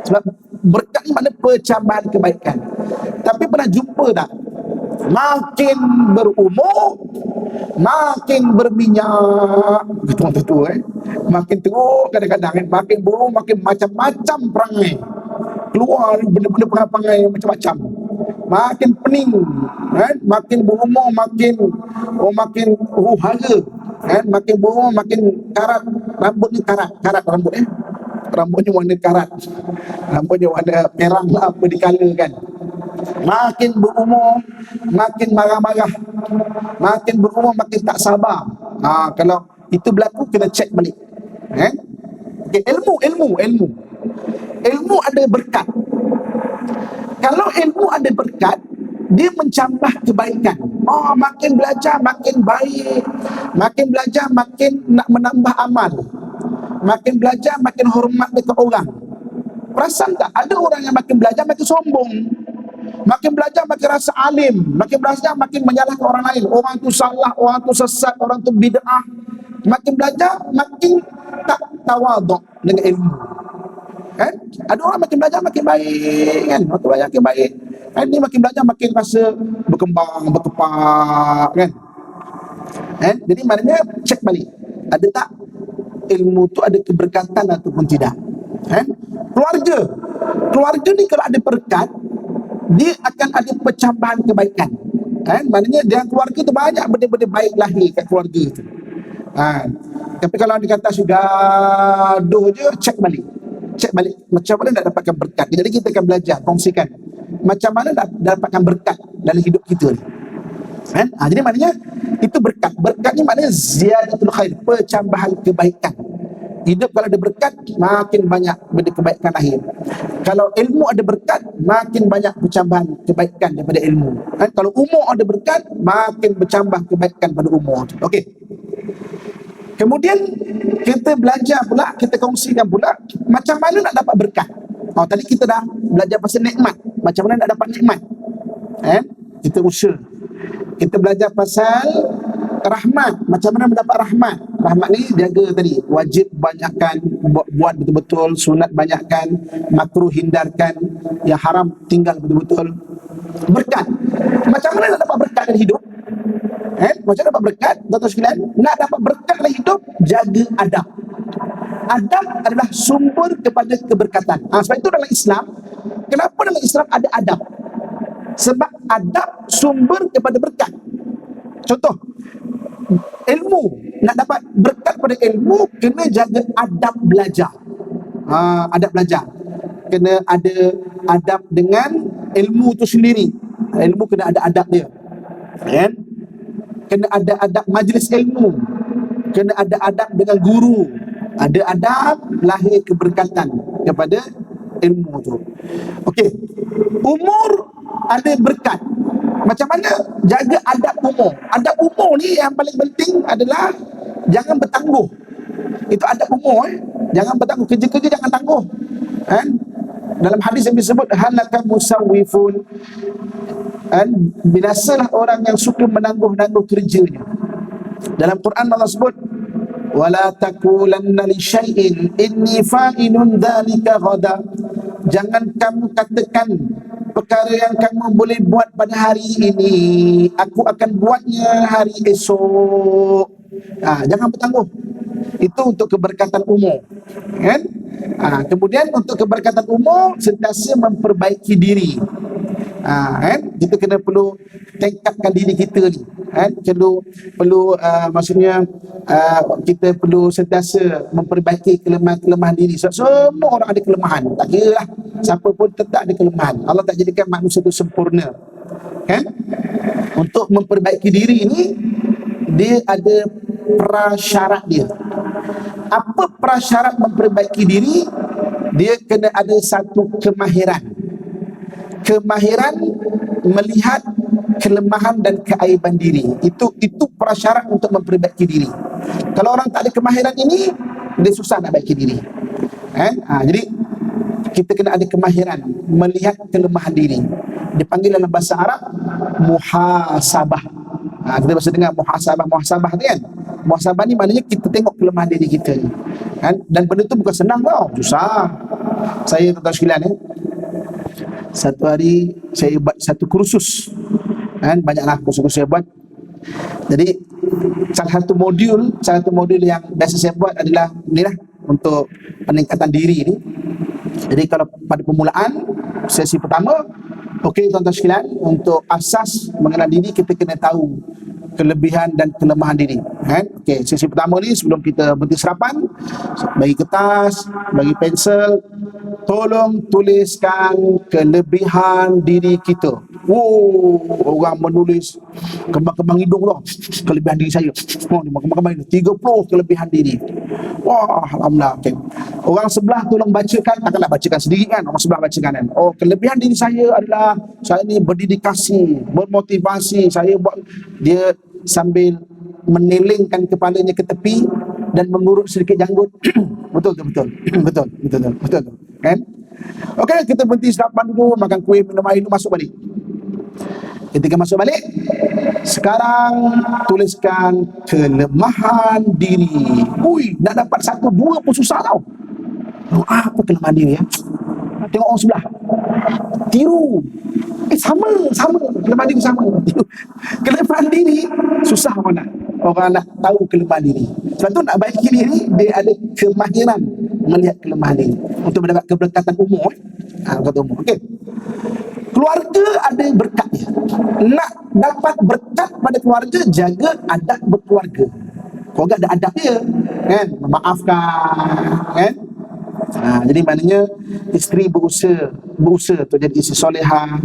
Speaker 1: Sebab berkat ni maknanya percambahan kebaikan. Tapi pernah jumpa tak? Makin berumur, makin berminyak, betul-betul makin teruk kadang-kadang makin berumur, makin macam-macam perangai keluar, benda-benda perangai macam-macam, makin pening, makin berumur makin hara, makin berumur makin karat, rambut ni karat rambut rambutnya warna karat, rambutnya warna merah lah apa dikalakan. Makin berumur makin marah-marah, makin berumur makin tak sabar. Kalau itu berlaku, kena cek balik. Okay, ilmu ada berkat. Kalau ilmu ada berkat, dia mencambah kebaikan. Makin belajar makin baik, makin belajar makin nak menambah amal, makin belajar makin hormat dekat orang. Perasan tak ada orang yang makin belajar makin sombong? Makin belajar makin rasa alim, makin belajar makin menyalahkan orang lain. Orang tu salah, orang tu sesat, orang tu bid'ah. Makin belajar makin tak tawaduk dengan ilmu. Kan? Ada orang makin belajar makin baik kan? Makin belajar makin baik. Kan ni makin belajar makin rasa berkembang, berkepak kan? Kan? Jadi maknanya cek balik. Ada tak ilmu tu ada keberkatan ataupun tidak? Kan? Keluarga ni kalau ada berkat, dia akan ada pencambahan kebaikan. Kan? Maknanya dalam keluarga tu banyak benda-benda baik lahir kat keluarga tu. Tapi kalau dia kata gaduh je, cek balik macam mana nak dapatkan berkat. Jadi kita akan belajar, kongsikan macam mana nak dapatkan berkat dalam hidup kita ni. Kan? Jadi maknanya itu berkat. Berkat ni maknanya ziyadatul khair, pencambahan kebaikan. Hidup kalau ada berkat, makin banyak benda kebaikan lahir. Kalau ilmu ada berkat, makin banyak pencambahan kebaikan daripada ilmu. Kan? Kalau umur ada berkat, makin bercambah kebaikan pada umur. Okey. Kemudian kita belajar pula, kita kongsikan pula macam mana nak dapat berkat. Tadi kita dah belajar pasal nikmat, macam mana nak dapat nikmat. Kita usaha. Kita belajar pasal rahmat, macam mana mendapat rahmat. Rahmat ni jaga tadi, wajib banyakkan, buat betul-betul, sunat banyakkan, makruh hindarkan, yang haram tinggal betul-betul. Berkat, macam mana nak dapat berkat dalam hidup. Macam dapat berkat, tuan-tuan sekalian, nak dapat berkat dalam hidup, jaga adab. Adab adalah sumber kepada keberkatan. Sebab itu dalam Islam, kenapa dalam Islam ada adab? Sebab adab sumber kepada berkat. Contoh, ilmu, nak dapat berkat pada ilmu, kena jaga adab belajar. Adab belajar, kena ada adab dengan ilmu tu sendiri. Ilmu kena ada adab dia. Kena ada adab majlis ilmu, kena ada adab dengan guru. Ada adab, lahir keberkatan kepada ilmu tu. Okey, umur ada berkat. Macam mana jaga adab umur? Adab umur ni yang paling penting adalah jangan bertangguh. Itu adab umur. Jangan bertangguh, kerja-kerja jangan tangguh. Dalam hadis yang disebut halaka musawwifun, binasalah orang yang suka menangguh-nangguh kerjanya. Dalam Quran Allah sebut wala taqulanna li syai'in inni fa'ilun dzalika ghada. Jangan kamu katakan perkara yang kamu boleh buat pada hari ini, aku akan buatnya hari esok. Jangan bertangguh. Itu untuk keberkatan umur. Kan? Kemudian untuk keberkatan umur, sentiasa memperbaiki diri. Kita kena perlu tingkatkan diri kita ni. Perlu maksudnya kita perlu sentiasa memperbaiki kelemahan-kelemahan diri. Sebab semua orang ada kelemahan. Tak kira lah, siapa pun tetap ada kelemahan. Allah tak jadikan manusia itu sempurna. Kan? Untuk memperbaiki diri ini, dia ada prasyarat dia. Apa prasyarat memperbaiki diri? Dia kena ada satu kemahiran melihat kelemahan dan keaiban diri. Itu prasyarat untuk memperbaiki diri. Kalau orang tak ada kemahiran ini, dia susah nak baiki diri. Jadi kita kena ada kemahiran melihat kelemahan diri. Dipanggil dalam bahasa Arab muhasabah. Kita bahasa dengar muhasabah tu kan. Muhasabah ni maknanya kita tengok kelemahan diri kita ni. Dan benda tu bukan senang tau, susah. Saya tuan-tuan sekalian satu hari saya buat satu kursus. Banyaklah kursus saya buat. Jadi salah satu modul yang biasa saya buat adalah inilah, untuk peningkatan diri ni. Jadi kalau pada permulaan sesi pertama, okey tuan-tuan sekalian, untuk asas mengenal diri kita kena tahu kelebihan dan kelemahan diri. Okey, sesi pertama ni sebelum kita berhenti sarapan, bagi kertas, bagi pensel, tolong tuliskan kelebihan diri kita. Orang menulis kembang-kembang hidung tau, kelebihan diri saya. Kembang-kembang hidung 30 kelebihan diri. Wah, alhamdulillah. Okay. Orang sebelah tolong bacakan, takkanlah bacakan sendiri kan, orang sebelah bacakan kan. Kelebihan diri saya adalah saya ni berdedikasi, bermotivasi, saya buat. Dia sambil menelingkan kepalanya ke tepi dan mengurut sedikit janggut. Betul. Kan? Okey, kita berhenti sarapan dulu, makan kuih, minum air dulu, masuk balik. Ketika masuk balik, sekarang tuliskan kelemahan diri. Ui, nak dapat 1, 2 pun susah tau. Apa kelemahan diri ya? Tengok orang sebelah, tiru. Sama kelemahan diri sama. Tiru. Kelemahan diri susah orang nak tahu kelemahan diri. Sebab tu nak baiki diri, dia ada kemahiran melihat kelemahan diri untuk mendapat keberkatan umur. Berkatan umur. Okey. Keluarga ada berkatnya. Nak dapat berkat pada keluarga, jaga adab berkeluarga. Keluarga ada adab dia, kan? Memaafkan, kan? Jadi maknanya isteri berusaha untuk jadi isteri solehah.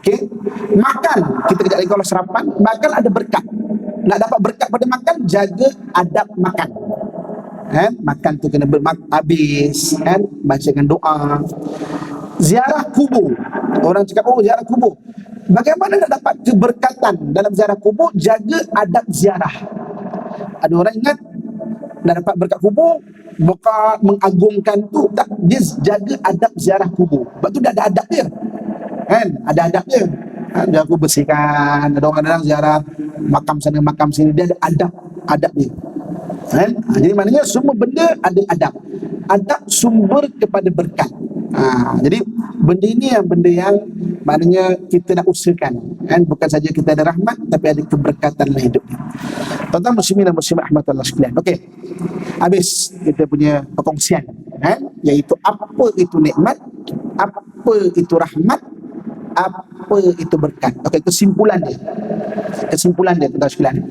Speaker 1: Okey. Makan, kita kejap lagi kalau sarapan, makan ada berkat. Nak dapat berkat pada makan, jaga adab makan. Kan? Makan tu kena habis, kan? Bacakan doa. Ziarah kubur. Orang cakap, oh ziarah kubur. Bagaimana nak dapat keberkatan dalam ziarah kubur? Jaga adab ziarah. Ada orang ingat nak dapat berkat kubur, bukan mengagungkan tu, tak, dia jaga adab ziarah kubur. Sebab tu dia ada adab dia, kan? Ada adab dia. Dia aku bersihkan. Ada orang kadang ziarah makam sana makam sini, dia ada adab dia, kan? Jadi maknanya semua benda ada adab. Adab sumber kepada berkat. Jadi benda ini yang benda yang maknanya kita nak usahakan, kan? Bukan saja kita ada rahmat, tapi ada keberkatan dalam hidup. Tuan-tuan muslimin dan muslimat rahmatullah sekalian. Okey, habis kita punya perkongsian, kan? Iaitu apa itu nikmat, apa itu rahmat, apa itu berkat. Okey, kesimpulan dia tuan-tuan sekalian.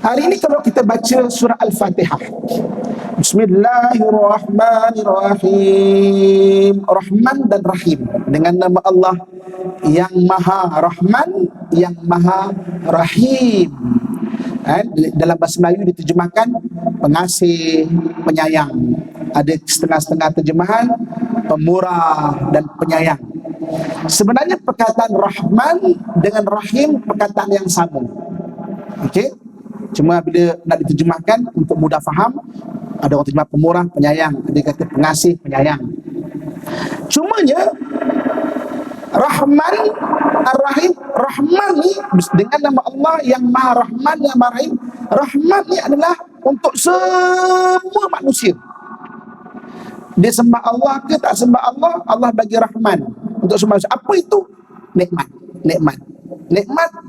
Speaker 1: Hari ini kalau kita baca surah Al-Fatihah, Bismillahirrahmanirrahim. Rahman dan Rahim, dengan nama Allah yang Maha Rahman, yang Maha Rahim. Dalam bahasa Melayu diterjemahkan pengasih, penyayang. Ada setengah-setengah terjemahan pemurah dan penyayang. Sebenarnya perkataan Rahman dengan Rahim perkataan yang sama. Okey. Cuma bila nak diterjemahkan untuk mudah faham, ada orang terjemah pemurah, penyayang, ada kata pengasih, penyayang. Cumanya Rahman, Ar-Rahim, Rahman ni dengan nama Allah yang Maha Rahman, yang Maha Rahim. Rahman ni adalah untuk semua manusia. Dia sembah Allah ke tak sembah Allah, Allah bagi Rahman untuk semua manusia. Apa itu? Nikmat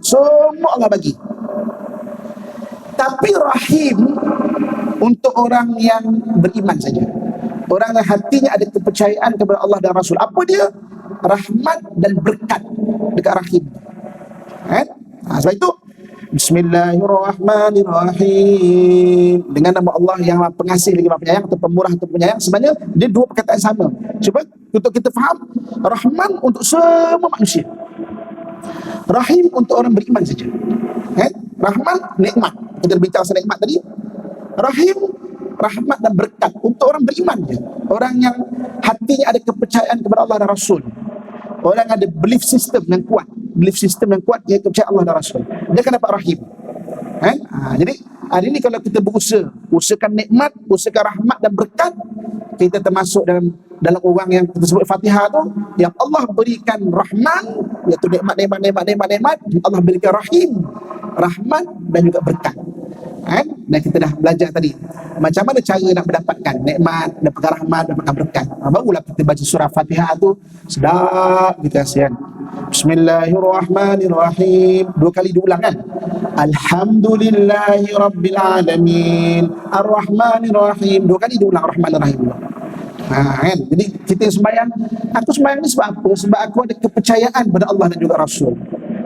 Speaker 1: semua Allah bagi. Tapi Rahim untuk orang yang beriman saja, orang yang hatinya ada kepercayaan kepada Allah dan Rasul. Apa dia? Rahmat dan berkat dekat Rahim, kan? Sebab itu Bismillahirrahmanirrahim, dengan nama Allah yang pengasih lagi penyayang, atau pemurah atau penyayang. Sebenarnya dia dua perkataan sama. Cuba untuk kita faham, Rahman untuk semua manusia, Rahim untuk orang beriman saja, kan? Rahman nikmat, kita berbicara pasal nikmat tadi. Rahim rahmat dan berkat untuk orang beriman je, orang yang hatinya ada kepercayaan kepada Allah dan Rasul, orang yang ada belief system yang kuat, iaitu percaya Allah dan Rasul, dia akan dapat Rahim, kan? Jadi hari ini kalau kita usahakan nikmat, usahakan rahmat dan berkat, kita termasuk dalam orang yang kita sebut Fatihah tu, yang Allah berikan Rahman, iaitu nikmat, Allah berikan Rahim, rahmat dan juga berkat, kan? Dan kita dah belajar tadi macam mana cara nak mendapatkan nikmat, dapatkan rahmat, dapatkan berkat. Barulah kita baca surah Fatihah tu sedap kita kasihan. Bismillahirrahmanirrahim, 2 kali diulang, kan? Alhamdulillahi rabbil alamin, Ar-Rahmanirrahim, 2 kali diulang Rahman dan Rahim. Kan? Jadi kita sembahyang, aku sembahyang ni sebab apa? Sebab aku ada kepercayaan pada Allah dan juga Rasul.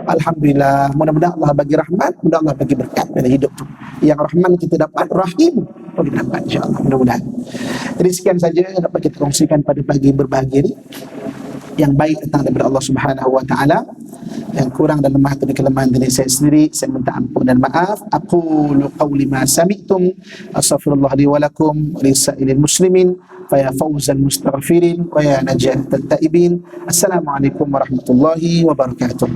Speaker 1: Alhamdulillah, mudah-mudahan Allah bagi rahmat, mudah-mudahan Allah bagi berkat dalam hidup tu. Yang rahman kita dapat, rahim kita dapat, insya-Allah, mudah-mudahan. Jadi sekian saja yang dapat kita kongsikan pada pagi berbahagia ini. Yang baik datang daripada Allah Subhanahu wa taala, yang kurang dan lemah dari kelemahan diri saya sendiri, saya minta ampun dan maaf. Aqulu qawli ma sami'tum, astaghfirullah li wa lakum wa lisa'ilil muslimin, fa ya fawzal mustaghfirin wa ya najatat taibin. Assalamualaikum warahmatullahi wabarakatuh.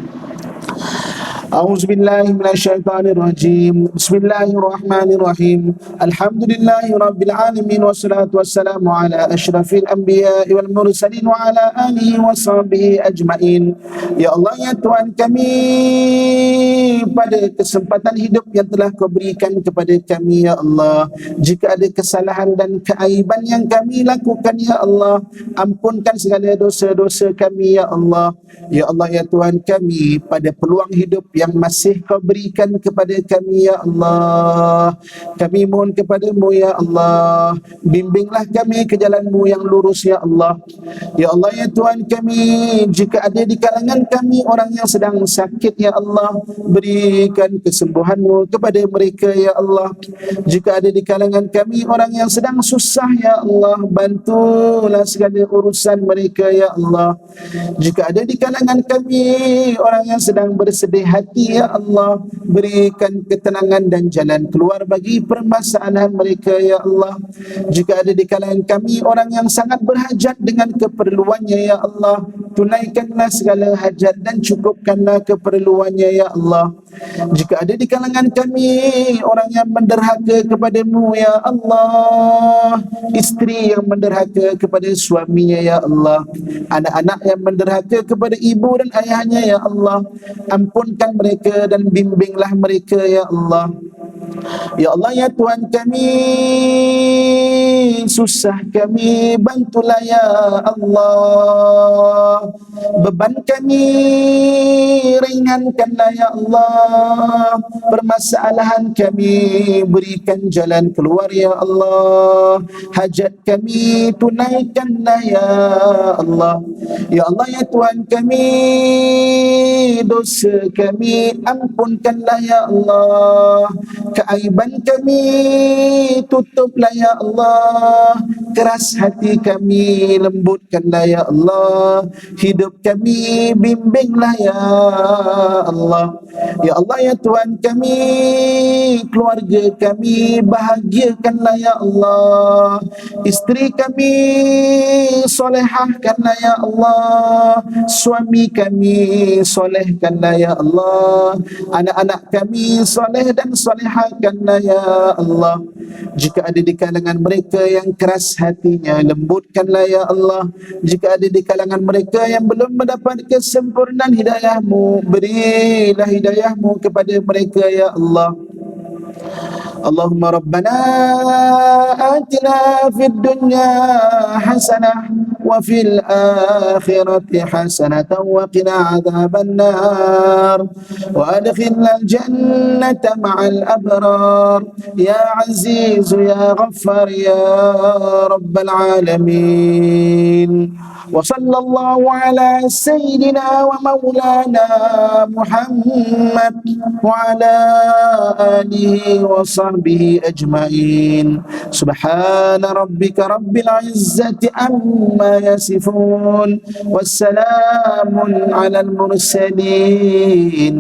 Speaker 1: أعوذ بالله من الشيطان الرجيم. بسم الله الرحمن الرحيم. الحمد لله رب العالمين والصلاة والسلام على أشرف الأنبياء والمرسلين وعلى آله وصحبه أجمعين. Ya Allah, ya Tuhan kami, pada kesempatan hidup yang telah Kau berikan kepada kami, ya Allah, jika ada kesalahan dan keaiban yang kami lakukan, ya Allah, ampunkan segala dosa-dosa kami, ya Allah. Ya Allah, ya Tuhan kami, pada peluang hidup yang masih Kau berikan kepada kami, ya Allah, kami mohon kepadamu, ya Allah, bimbinglah kami ke jalan-Mu yang lurus, ya Allah. Ya Allah, ya Tuhan kami, jika ada di kalangan kami orang yang sedang sakit, ya Allah, berikan kesembuhan-Mu kepada mereka, ya Allah. Jika ada di kalangan kami orang yang sedang susah, ya Allah, bantulah segala urusan mereka, ya Allah. Jika ada di kalangan kami orang yang sedang bersedih hati, ya Allah, berikan ketenangan dan jalan keluar bagi permasalahan mereka, ya Allah. Jika ada di kalangan kami orang yang sangat berhajat dengan keperluannya, ya Allah, tunaikanlah segala hajat dan cukupkanlah keperluannya, ya Allah. Jika ada di kalangan kami orang yang menderhaka kepadamu, ya Allah, isteri yang menderhaka kepada suaminya, ya Allah, anak-anak yang menderhaka kepada ibu dan ayahnya, ya Allah, ampunkan mereka dan bimbinglah mereka, ya Allah. Ya Allah, ya Tuhan kami, susah kami, bantulah, ya Allah. Beban kami, ringankanlah, ya Allah. Permasalahan kami, berikan jalan keluar, ya Allah. Hajat kami, tunaikanlah, ya Allah. Ya Allah, ya Tuhan kami, dosa kami, ampunkanlah, ya Allah. Keaiban kami, tutuplah, ya Allah. Keras hati kami, lembutkanlah, ya Allah. Hidup kami, bimbinglah, ya Allah. Ya Allah, ya Tuhan kami, keluarga kami, bahagiakanlah, ya Allah. Isteri kami, solehahkanlah, ya Allah. Suami kami, solehkanlah, ya Allah. Anak-anak kami, soleh dan solehahkanlah, ya Allah. Jika ada di kalangan mereka yang keras hatinya, lembutkanlah, ya Allah. Jika ada di kalangan mereka yang belum mendapat kesempurnaan hidayah-Mu, berilah hidayah-Mu kepada mereka, ya Allah. Allahumma rabbana atina fid dunya hasanah wa fil akhirati hasanatan wa qina adzaban nar wa adkhilna al jannata ma'al abrar ya aziz ya ghaffar ya rabbal alamin. وصلى الله على سيدنا ومولانا محمد وعلى آله وصحبه أجمعين. سبحان ربك رب العزة عما يصفون والسلام على المرسلين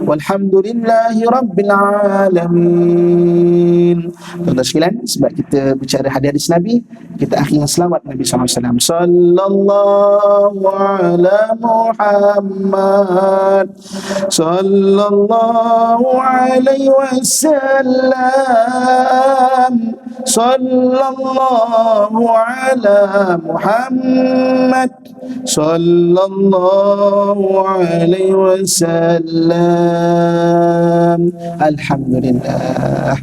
Speaker 1: والحمد لله رب العالمين. Tuan-tuan sekalian, sebab kita bicara hadis Nabi, kita akhirnya selawat Nabi SAW. Sallallahu ala Muhammad, sallallahu alaihi wasallam, sallallahu ala Muhammad, sallallahu alaihi wasallam. Alhamdulillah.